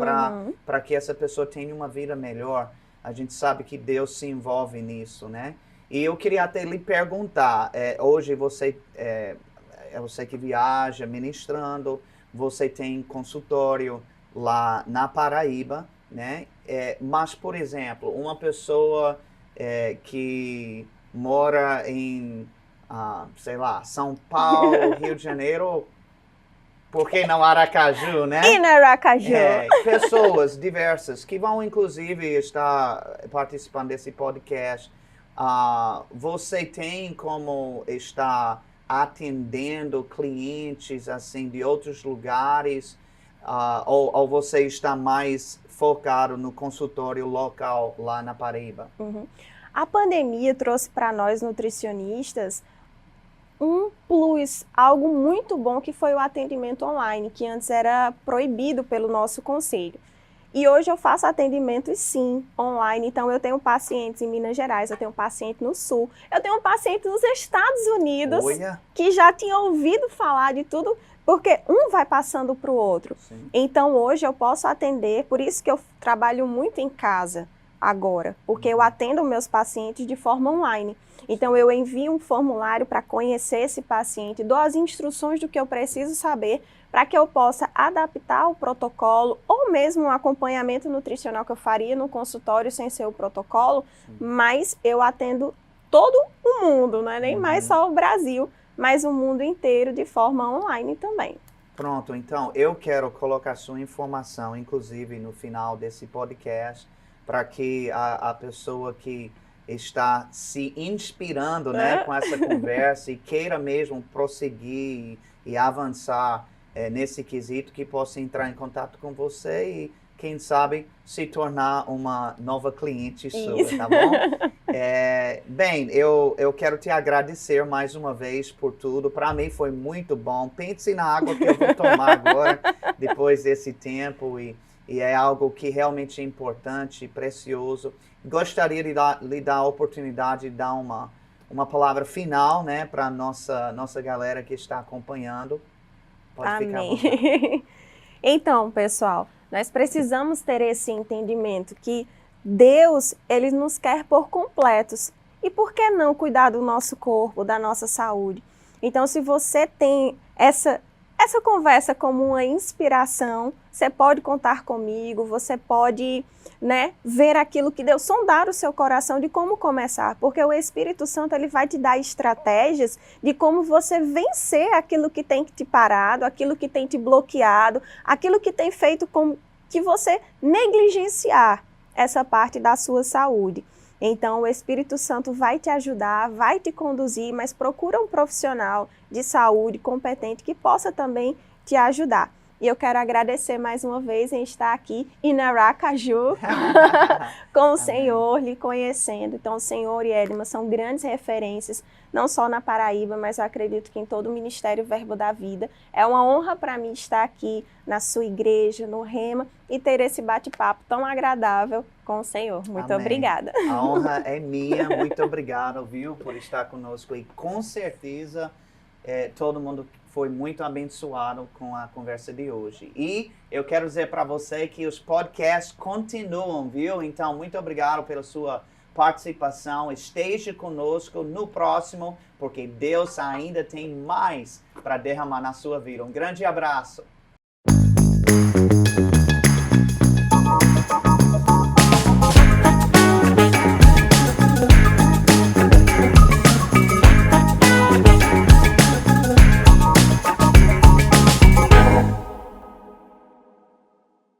para que essa pessoa tenha uma vida melhor. a gente sabe que Deus se envolve nisso, né? E eu queria até lhe perguntar, hoje você que viaja ministrando, você tem consultório lá na Paraíba, né? Mas, por exemplo, uma pessoa que mora em, sei lá, São Paulo, Rio de Janeiro, por que não Aracaju, né? E na Aracaju. Pessoas diversas que vão, inclusive, estar participando desse podcast. Você tem como estar atendendo clientes assim de outros lugares? Ou você está mais focado no consultório local lá na Paraíba? Uhum. A pandemia trouxe para nós nutricionistas um plus, algo muito bom, que foi o atendimento online, que antes era proibido pelo nosso conselho. E hoje eu faço atendimentos, sim, online. Então, eu tenho pacientes em Minas Gerais, eu tenho paciente no Sul, eu tenho paciente nos Estados Unidos, que já tinha ouvido falar de tudo, porque um vai passando para o outro. Sim. Então, hoje eu posso atender, por isso que eu trabalho muito em casa agora, porque eu atendo meus pacientes de forma online. Então, eu envio um formulário para conhecer esse paciente, dou as instruções do que eu preciso saber para que eu possa adaptar o protocolo ou mesmo um acompanhamento nutricional que eu faria no consultório sem ser o protocolo, mas eu atendo todo o mundo, não é nem mais só o Brasil, mas o mundo inteiro de forma online também. Pronto, então eu quero colocar sua informação, inclusive no final desse podcast, para que a pessoa que está se inspirando, né, com essa conversa e queira mesmo prosseguir e avançar nesse quesito, que possa entrar em contato com você e, quem sabe, se tornar uma nova cliente sua, tá bom? Bem, eu quero te agradecer mais uma vez por tudo. Para mim foi muito bom. Pense na água que eu vou tomar agora, depois desse tempo, e é algo que realmente é importante e precioso. Gostaria de lhe dar a oportunidade de dar uma palavra final, né, para a nossa galera que está acompanhando. Pode ficar à vontade. Então, pessoal, nós precisamos ter esse entendimento que Deus, Ele nos quer por completos. E por que não cuidar do nosso corpo, da nossa saúde? Então, se você tem essa conversa como uma inspiração, você pode contar comigo, você pode, né, ver aquilo que Deus, sondar o seu coração de como começar, porque o Espírito Santo, ele vai te dar estratégias de como você vencer aquilo que tem te parado, aquilo que tem te bloqueado, aquilo que tem feito com que você negligenciar essa parte da sua saúde. Então, o Espírito Santo vai te ajudar, vai te conduzir, mas procura um profissional de saúde competente que possa também te ajudar. E eu quero agradecer mais uma vez em estar aqui em Aracaju com o Senhor, lhe conhecendo. Então, o Senhor e Edma são grandes referências, não só na Paraíba, mas eu acredito que em todo o Ministério Verbo da Vida. É uma honra para mim estar aqui na sua igreja, no Rema, e ter esse bate-papo tão agradável com o Senhor. Muito obrigada. A honra é minha. Muito obrigado, viu, por estar conosco. E com certeza todo mundo foi muito abençoado com a conversa de hoje. E eu quero dizer para você que os podcasts continuam, viu? Então, muito obrigado pela sua participação. Esteja conosco no próximo, porque Deus ainda tem mais para derramar na sua vida. Um grande abraço.